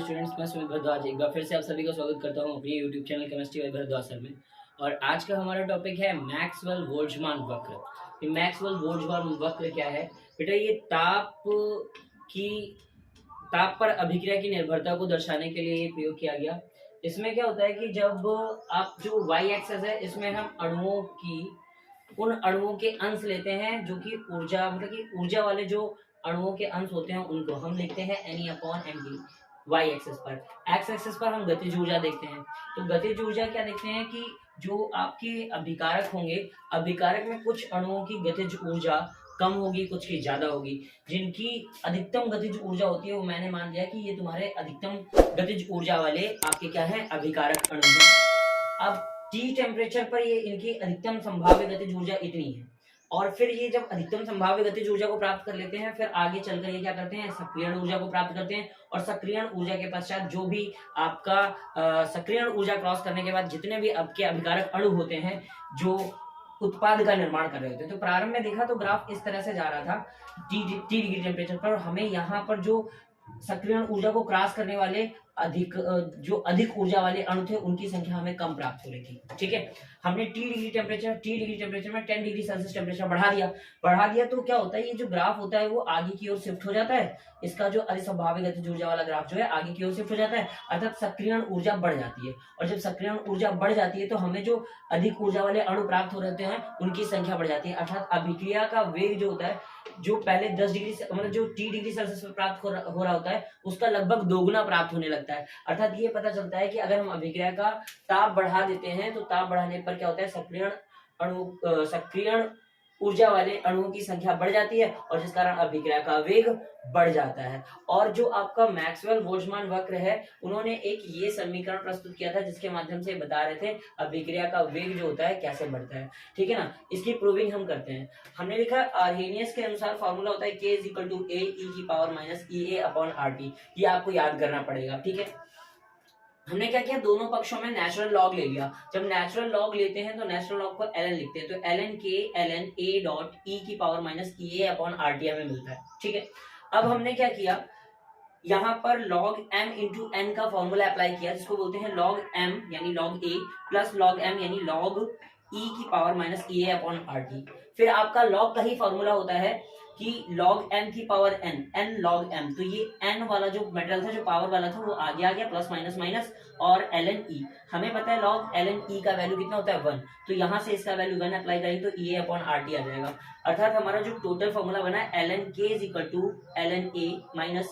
Students, मैं सुमित भारद्वाज एक बार फिर से आप सभी का स्वागत करता हूं अपनी YouTube channel chemistry by Bhardwaj sir में। और आज का हमारा टॉपिक है मैक्सवेल बोल्ट्जमान वक्र। ये मैक्सवेल बोल्ट्जमान वक्र क्या है बेटा? ये ताप पर अभिक्रिया की निर्भरता को दर्शाने के लिए प्रयोग किया गया। इसमें क्या होता है कि जब आप जो वाई एक्सेस है इसमें हम उन अणुओं के अंश लेते हैं जो कि ऊर्जा मतलब कि ऊर्जा वाले जो अणुओं के अंश होते हैं उनको हम लिखते हैं Ne/mt वाई एक्सेस पर। एक्स एक्सेस पर हम गतिज ऊर्जा देखते हैं। तो गतिज ऊर्जा क्या देखते हैं कि जो आपके अभिकारक होंगे, अभिकारक में कुछ अणुओं की गतिज ऊर्जा कम होगी, कुछ की ज्यादा होगी। जिनकी अधिकतम गतिज ऊर्जा होती है वो मैंने मान लिया कि ये तुम्हारे अधिकतम गतिज ऊर्जा वाले आपके क्या है, अभिकारक अणु हैं। अब टी टेम्परेचर पर ये इनकी अधिकतम संभाव्य गतिज ऊर्जा इतनी है। और फिर ये जब अधिकतम संभाव्य गतिज ऊर्जा को प्राप्त कर लेते हैं, फिर आगे चलकर ये क्या करते हैं, सक्रियण ऊर्जा को प्राप्त करते हैं। और सक्रियण ऊर्जा के पश्चात जो भी आपका सक्रियण ऊर्जा क्रॉस करने के बाद जितने भी आपके अभिकारक अणु होते हैं जो उत्पाद का निर्माण कर रहे होते हैं। तो प्रारंभ में देखा तो ग्राफ इस तरह से जा रहा था टी डिग्री टेम्परेचर पर। हमें यहाँ पर जो सक्रियण ऊर्जा को क्रॉस करने वाले अधिक ऊर्जा वाले अणु थे उनकी संख्या हमें कम प्राप्त हो रही थी। ठीक है, हमने टी डिग्री टेम्परेचर में 10 डिग्री सेल्सियस टेम्परेचर बढ़ा दिया तो क्या होता है, ये जो ग्राफ होता है वो आगे की ओर शिफ्ट हो जाता है। इसका जो अधिसंभाव्य गतिज ऊर्जा वाला ग्राफ जो है आगे की ओर शिफ्ट हो जाता है, अर्थात सक्रियण ऊर्जा बढ़ जाती है। और जब सक्रियण ऊर्जा बढ़ जाती है तो हमें जो अधिक ऊर्जा वाले अणु प्राप्त हो रहते हैं उनकी संख्या बढ़ जाती है। अर्थात अभिक्रिया का वेग जो होता है, जो पहले 10 डिग्री मतलब जो टी डिग्री सेल्सियस पर प्राप्त हो रहा होता है उसका लगभग दोगुना प्राप्त होने लगता है। अर्थात ये पता चलता है कि अगर हम अभिक्रिया का ताप बढ़ा देते हैं तो ताप बढ़ाने पर क्या होता है, सक्रियण ऊर्जा वाले अणुओं की संख्या बढ़ जाती है और जिस कारण अभिक्रिया का वेग बढ़ जाता है। और जो आपका मैक्सवेल बोल्ट्जमान वक्र है, उन्होंने एक ये समीकरण प्रस्तुत किया था जिसके माध्यम से बता रहे थे अभिक्रिया का वेग जो होता है कैसे बढ़ता है। ठीक है ना, इसकी प्रूविंग हम करते हैं। हमने लिखा आर्हेनियस के अनुसार फॉर्मूला होता है K=AE⁻EA/RT। ये आपको याद करना पड़ेगा। ठीक है, हमने क्या किया, दोनों पक्षों में नेचुरल लॉग ले लिया। जब नेचुरल log लेते हैं तो नेचुरल लॉग को ln लिखते हैं, तो ln A/E⁻EA/RT हमें मिलता है। ठीक है, अब हमने क्या किया, यहाँ पर log m इंटू n का फॉर्मूला अप्लाई किया जिसको बोलते हैं log m यानी log A plus log m यानी log E⁻EA/RT। फिर आपका log का ही फॉर्मूला होता है कि log m की पावर n log m। तो ये n वाला जो मटेरियल था, जो पावर वाला था, वो आगे आ गया, प्लस माइनस माइनस। और ln e, हमें पता है log ln e का वैल्यू कितना होता है 1, तो यहाँ से इसका वैल्यू 1 अप्लाई करेंगे तो EA/RT आ जाएगा। अर्थात हमारा जो टोटल फॉर्मूला बना है ln K=ln A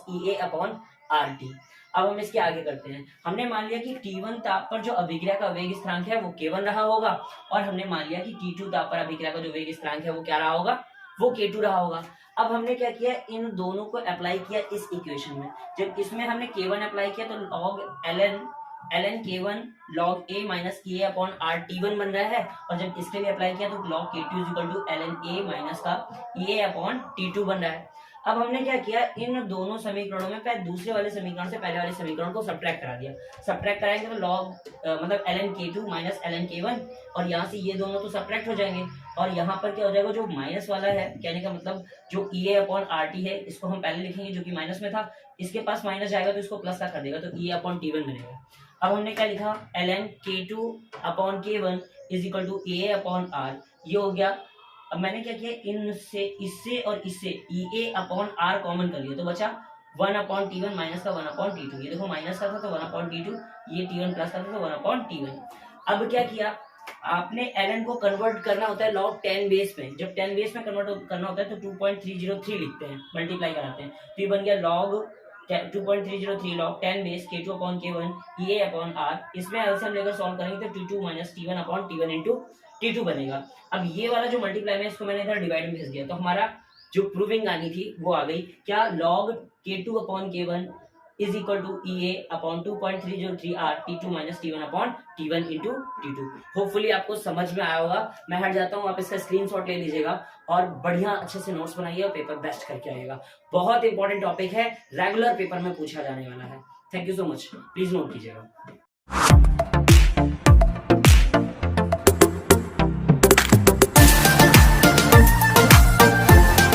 EA/RT। अब हम इसके आगे करते हैं। हमने मान लिया कि T1 ताप पर जो अभिक्रिया का वेग स्थिरांक है वो K1 रहा होगा, और हमने मान लिया कि T2 ताप पर अभिक्रिया का जो वेग स्थिरांक है वो क्या रहा होगा, वो K2 रहा होगा। अब हमने क्या किया, इन दोनों को अप्लाई किया इस इक्वेशन में। जब इसमें हमने K1 अप्लाई किया तो log ln K1 log A-EA/RT1 बन रहा है, और जब इसके लिए अप्लाई किया तो log K2 ln A-EA/T2 बन रहा है। अब हमने क्या किया, इन दोनों समीकरणों में पहले दूसरे वाले समीकरण से पहले वाले समीकरण को सब्ट्रैक्ट करा दिया। सब्ट्रैक्ट कराएंगे तो log मतलब ln K2 minus ln K1, और यहाँ से ये दोनों तो सब्ट्रैक्ट हो जाएंगे। और यहाँ पर क्या हो जाएगा, जो माइनस वाला है, कहने का मतलब जो EA/RT है इसको हम पहले लिखेंगे जो कि माइनस में था, इसके पास माइनस जाएगा तो इसको प्लस का कर देगा तो EA/T1 बनेगा। अब हमने क्या लिखा, ln K2/K1 =EA/R, ये हो गया। अब मैंने क्या किया, इनसे इससे और इससे EA/R कॉमन कर लिया तो बचा 1/T1 माइनस का 1/T2। ये देखो माइनस का था तो 1/T2, ये T1 प्लस का था तो 1/T1। अब क्या किया, आपने ln को कन्वर्ट करना होता है log 10 बेस में। जब 10 बेस में कन्वर्ट करना होता है तो 2303 लिखते हैं, मल्टीप्लाई कराते हैं, तो ये बन गया log 2303 log 10 base K2/K1 EA/R। इसमें एलसीएम लेकर सॉल्व करेंगे तो T2 minus T1/T1 into T2 बनेगा। अब ये वाला जो मल्टीप्लाई में इसको मैंने इधर डिवाइड में भेज दिया, तो हमारा जो प्रूविंग आनी थी वो आ गई। क्या, log K2/K1 EA/2.303R T2 minus T1/T1 into T2। Hopefully आपको समझ में आया होगा। मैं हट जाता हूँ, आप इसका स्क्रीनशॉट ले लीजिएगा और बढ़िया अच्छे से नोट्स बनाइए और पेपर बेस्ट करके आइएगा। बहुत इंपॉर्टेंट टॉपिक है, रेगुलर पेपर में पूछा जाने वाला है। Thank you so much, please note कीजिएगा।